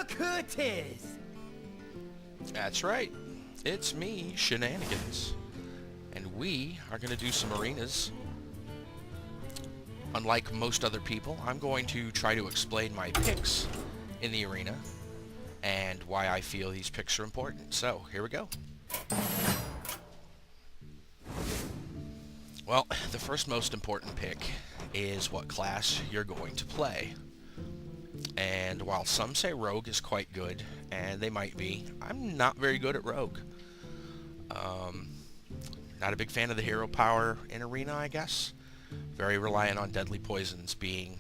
look who it is! That's right. It's me, Shenanigans. And we are going to do some arenas. Unlike most other people, I'm going to try to explain my picks in the arena and why I feel these picks are important. So, here we go. Well, the first most important pick is what class you're going to play. And while some say Rogue is quite good, and they might be, I'm not very good at Rogue. Not a big fan of the hero power in Arena, I guess. Very reliant on deadly poisons being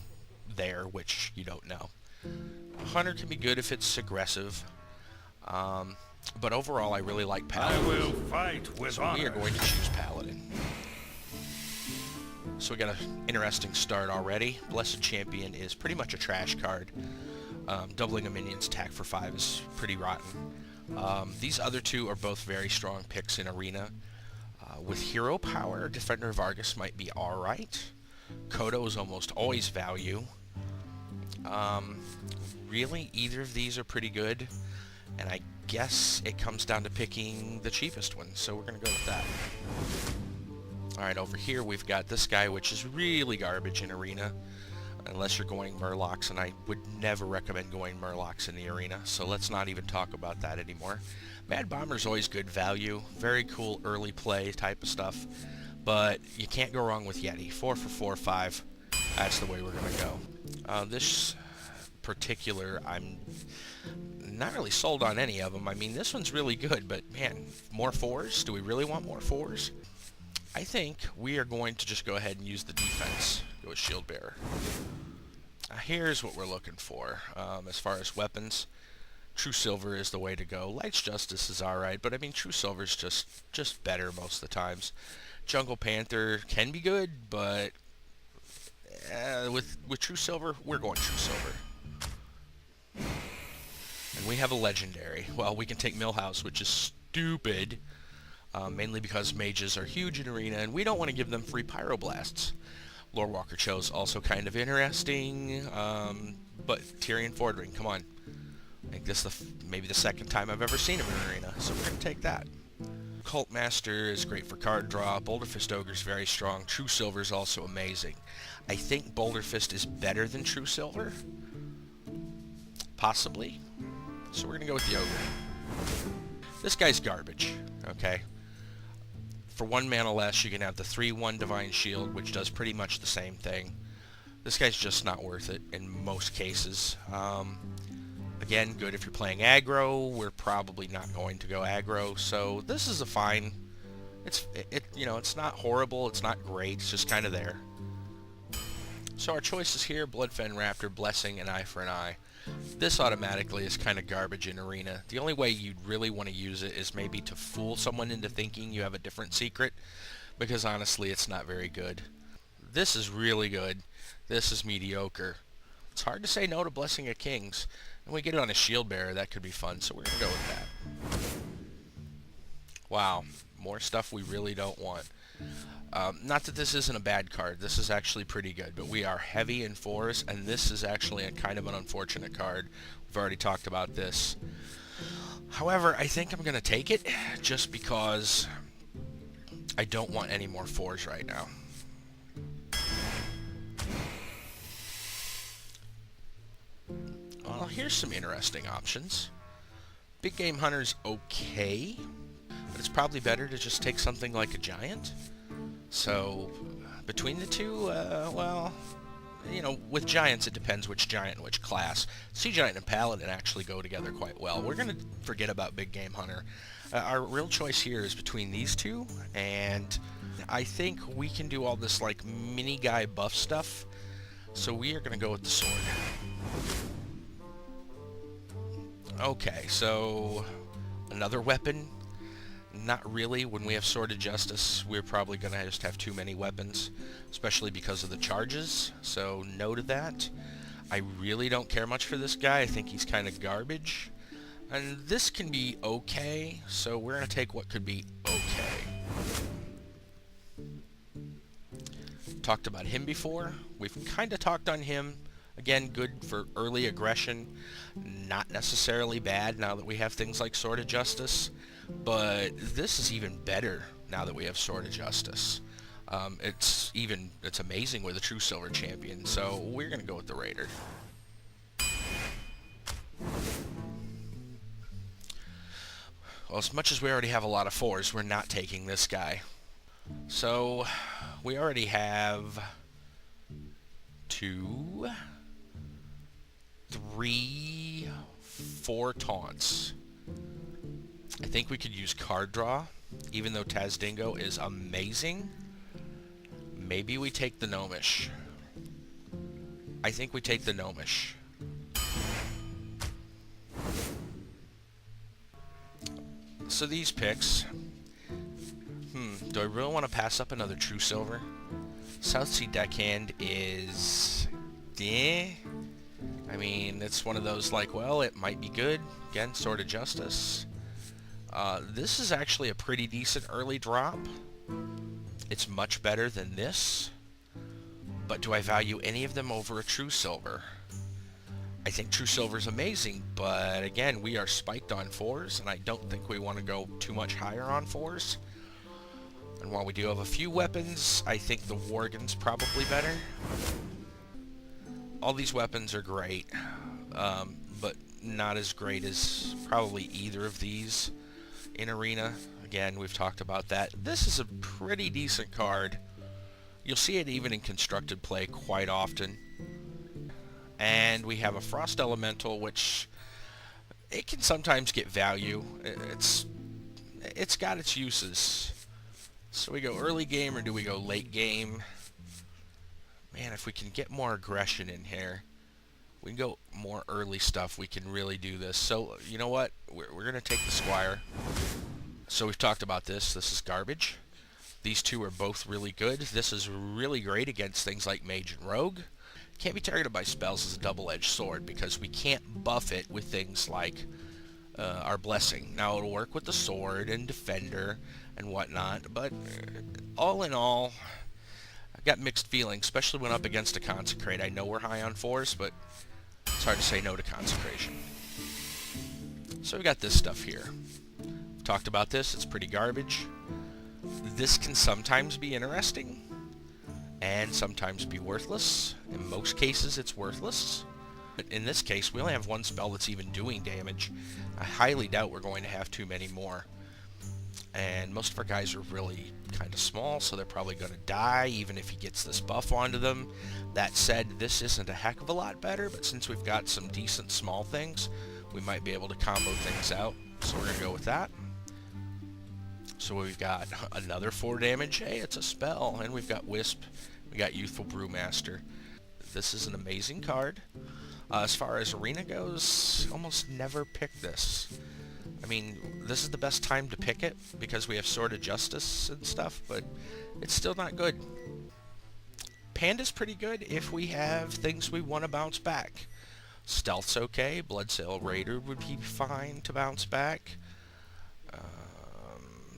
there, which you don't know. Hunter can be good if it's aggressive. But overall, I really like Paladin. I will fight with honor. We are going to choose Paladin. So we got an interesting start already. Blessed Champion is pretty much a trash card. Doubling a minion's attack for 5 is pretty rotten. These other two are both very strong picks in Arena. With hero power, Defender of Argus might be alright. Kodo is almost always value. Really, either of these are pretty good. And I guess it comes down to picking the cheapest one, so we're going to go with that. Alright, over here we've got this guy, which is really garbage in Arena. Unless you're going Murlocs, and I would never recommend going Murlocs in the Arena, so let's not even talk about that anymore. Mad Bomber's always good value, very cool early play type of stuff, but you can't go wrong with Yeti. 4 for 4, 5, that's the way we're going to go. This particular, I'm not really sold on any of them. I mean, this one's really good, but man, more 4s? Do we really want more 4s? I think we are going to just go ahead and use the defense. Go with Shield Bearer. Here's what we're looking for as far as weapons. True Silver is the way to go. Light's Justice is alright, but I mean True Silver's just better most of the times. Jungle Panther can be good, but with True Silver, we're going True Silver. And we have a legendary. Well, we can take Millhouse, which is stupid. Mainly because mages are huge in Arena, and we don't want to give them free Pyroblasts. Lorewalker Cho's also kind of interesting, but Tyrion Fordring, come on. I think this is maybe the second time I've ever seen him in Arena, so we're going to take that. Cult Master is great for card draw. Boulder Fist Ogre is very strong. True Silver is also amazing. I think Boulder Fist is better than True Silver. Possibly. So we're going to go with the Ogre. This guy's garbage, okay? For 1 mana less, you can have the 3/1 Divine Shield, which does pretty much the same thing. This guy's just not worth it in most cases. Again, good if you're playing aggro. We're probably not going to go aggro, so this is a fine. It's not horrible. It's not great. It's just kind of there. So our choices here: Bloodfen Raptor, Blessing, and Eye for an Eye. This automatically is kind of garbage in Arena. The only way you'd really want to use it is maybe to fool someone into thinking you have a different secret, because honestly, it's not very good. This is really good. This is mediocre. It's hard to say no to Blessing of Kings. And we get it on a Shield Bearer, that could be fun, so we're going to go with that. Wow, more stuff we really don't want. Not that this isn't a bad card. This is actually pretty good, but we are heavy in 4s, and this is actually a kind of an unfortunate card. We've already talked about this. However, I think I'm going to take it just because I don't want any more 4s right now. Well, here's some interesting options. Big Game Hunter's okay, but it's probably better to just take something like a Giant. So, between the two, well, with Giants it depends which Giant and which class. Sea Giant and Paladin actually go together quite well. We're going to forget about Big Game Hunter. Our real choice here is between these two, and I think we can do all this, like, mini-guy buff stuff. So we are going to go with the sword. Okay, so another weapon. Not really. When we have Sword of Justice, we're probably going to just have too many weapons, especially because of the charges, so no to that. I really don't care much for this guy. I think he's kind of garbage. And this can be okay, so we're going to take what could be okay. Talked about him before. We've kind of talked on him. Again, good for early aggression, not necessarily bad now that we have things like Sword of Justice, but this is even better now that we have Sword of Justice. It's amazing with a true silver champion, so we're going to go with the Raider. Well, as much as we already have a lot of 4s, we're not taking this guy. So, we already have 2, 3, 4 taunts. I think we could use card draw, even though Tazdingo is amazing. Maybe we take the Gnomish. I think we take the Gnomish. So these picks, do I really want to pass up another True Silver? Southsea Deckhand is, I mean, it's one of those like, well, it might be good. Again, Sword of Justice. This is actually a pretty decent early drop. It's much better than this. But do I value any of them over a True Silver? I think True Silver is amazing, but again, we are spiked on 4s, and I don't think we want to go too much higher on 4s. And while we do have a few weapons, I think the Worgen's probably better. All these weapons are great, but not as great as probably either of these in Arena. Again, we've talked about that. This is a pretty decent card. You'll see it even in constructed play quite often. And we have a Frost Elemental, which it can sometimes get value. It's got its uses. So we go early game or do we go late game? Man, if we can get more aggression in here, we can go more early stuff. We can really do this. So, you know what? We're going to take the Squire. So we've talked about this. This is garbage. These two are both really good. This is really great against things like Mage and Rogue. Can't be targeted by spells as a double-edged sword because we can't buff it with things like our Blessing. Now, it'll work with the Sword and Defender and whatnot, but all in all, I've got mixed feelings, especially when up against a Consecrate. I know we're high on 4s, but it's hard to say no to Consecration. So we've got this stuff here. We've talked about this. It's pretty garbage. This can sometimes be interesting and sometimes be worthless. In most cases, it's worthless. But in this case, we only have one spell that's even doing damage. I highly doubt we're going to have too many more. And most of our guys are really kind of small, so they're probably going to die, even if he gets this buff onto them. That said, this isn't a heck of a lot better, but since we've got some decent small things, we might be able to combo things out. So we're going to go with that. So we've got another 4 damage. Hey, it's a spell. And we've got Wisp. We got Youthful Brewmaster. This is an amazing card. As far as Arena goes, almost never pick this. I mean, this is the best time to pick it because we have Sword of Justice and stuff, but it's still not good. Panda's pretty good if we have things we want to bounce back. Stealth's okay. Bloodsail Raider would be fine to bounce back.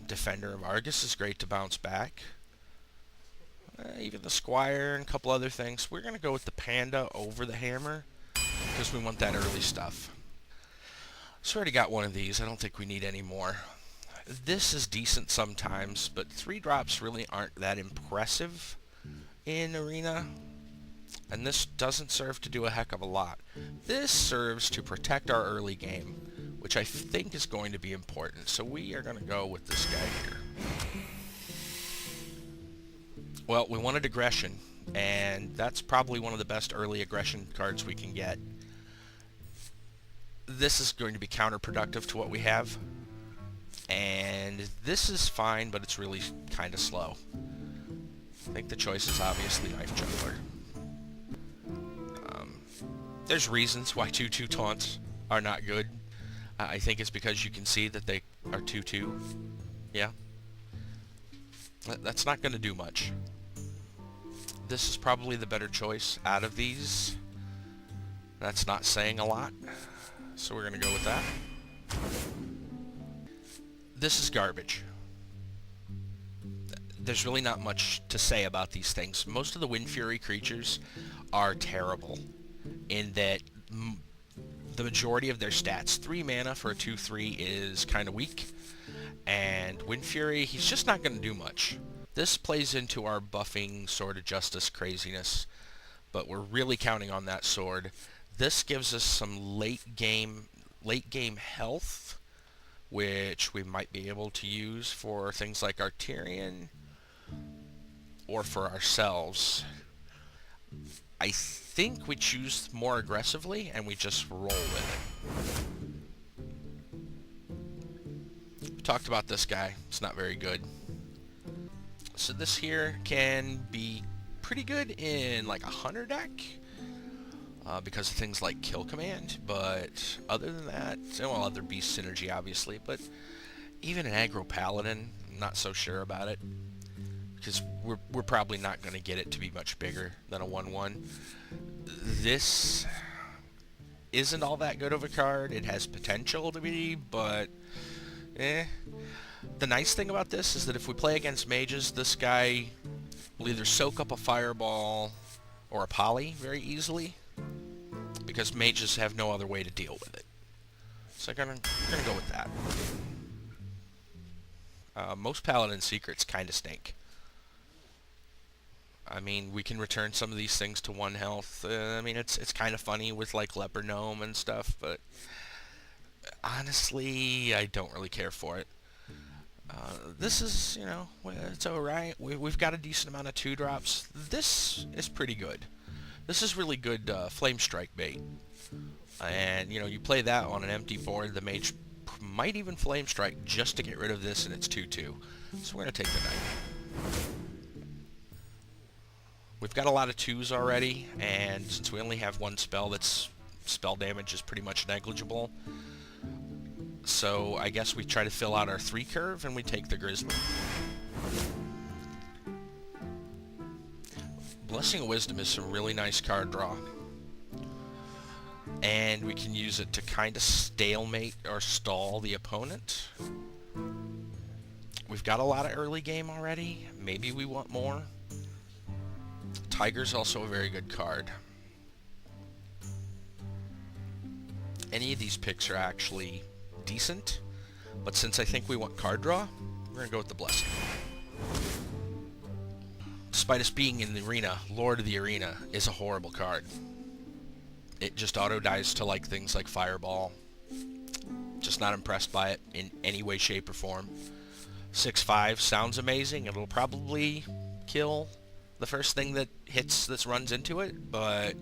Defender of Argus is great to bounce back. Even the Squire and a couple other things. We're going to go with the Panda over the Hammer because we want that early stuff. So I already got one of these. I don't think we need any more. This is decent sometimes, but 3 drops really aren't that impressive in Arena. And this doesn't serve to do a heck of a lot. This serves to protect our early game, which I think is going to be important. So we are going to go with this guy here. Well, we wanted aggression, and that's probably one of the best early aggression cards we can get. This is going to be counterproductive to what we have, and this is fine, but it's really kind of slow. I think the choice is obviously Knife Juggler. There's reasons why 2/2 taunts are not good. I think it's because you can see that they are 2/2. Yeah. That's not going to do much. This is probably the better choice out of these. That's not saying a lot. So we're going to go with that. This is garbage. There's really not much to say about these things. Most of the Wind Fury creatures are terrible. in that the majority of their stats, 3 mana for a 2/3 is kind of weak, and Wind Fury, he's just not going to do much. This plays into our buffing Sword of Justice craziness, but we're really counting on that sword. This gives us some late game health, which we might be able to use for things like Arterian or for ourselves. I think we choose more aggressively and we just roll with it. We talked about this guy. It's not very good. So this here can be pretty good in like a hunter deck because of things like Kill Command, but other than that, well, other beast synergy obviously, but even an aggro Paladin, I'm not so sure about it, because we're probably not going to get it to be much bigger than a 1/1. This isn't all that good of a card. It has potential to be, but The nice thing about this is that if we play against mages, this guy will either soak up a fireball or a poly very easily, because mages have no other way to deal with it. So I'm gonna go with that. Most Paladin secrets kind of stink. I mean, we can return some of these things to 1 health. I mean, it's kind of funny with like Leper Gnome and stuff, but honestly, I don't really care for it. This is, you know, it's alright. We've got a decent amount of 2-drops. This is pretty good. This is really good Flame Strike bait. And, you know, you play that on an empty board, the mage might even Flame Strike just to get rid of this, and it's 2/2. So we're going to take the knight. We've got a lot of 2s already, and since we only have 1 spell, that's spell damage is pretty much negligible. So I guess we try to fill out our 3 curve, and we take the Grizzly. Blessing of Wisdom is some really nice card draw. And we can use it to kind of stalemate or stall the opponent. We've got a lot of early game already. Maybe we want more. Tiger's also a very good card. Any of these picks are actually decent, but since I think we want card draw, we're going to go with the Blessing. Despite us being in the arena, Lord of the Arena is a horrible card. It just auto-dies to like things like Fireball. Just not impressed by it in any way, shape, or form. 6/5 sounds amazing. It'll probably kill the first thing that hits, that runs into it, but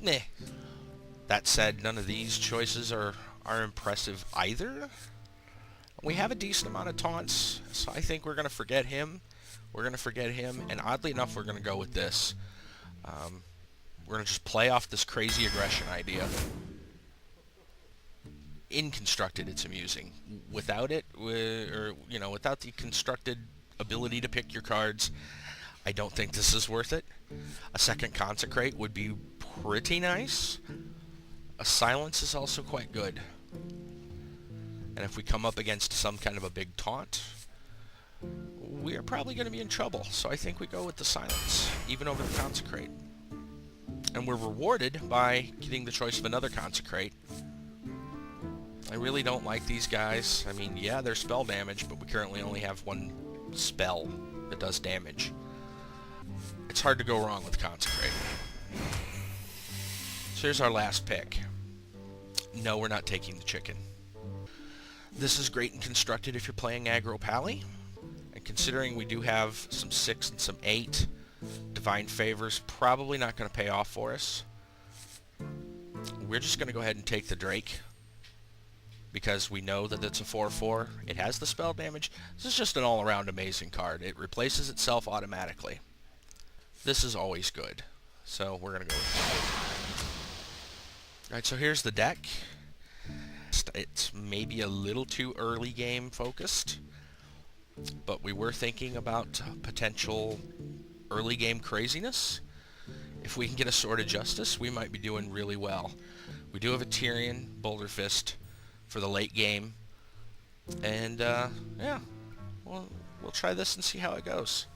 meh. That said, none of these choices are impressive either. We have a decent amount of taunts, so I think we're going to forget him. And oddly enough, we're going to go with this. We're going to just play off this crazy aggression idea. In constructed, it's amusing. Without it, without the constructed ability to pick your cards, I don't think this is worth it. A second Consecrate would be pretty nice. A Silence is also quite good. And if we come up against some kind of a big taunt, we're probably going to be in trouble. So I think we go with the Silence, even over the Consecrate. And we're rewarded by getting the choice of another Consecrate. I really don't like these guys. I mean, yeah, they're spell damage, but we currently only have 1 spell that does damage. It's hard to go wrong with Consecrate. So here's our last pick. No, we're not taking the chicken. This is great and constructed if you're playing aggro Pally. And considering we do have some 6 and some 8, Divine Favor's probably not going to pay off for us. We're just going to go ahead and take the Drake, because we know that it's a 4/4. It has the spell damage. This is just an all-around amazing card. It replaces itself automatically. This is always good. So we're going to go with that. Alright, so here's the deck. It's maybe a little too early game focused, but we were thinking about potential early game craziness. If we can get a Sword of Justice, we might be doing really well. We do have a Tyrion Boulder Fist for the late game, and yeah, we'll try this and see how it goes.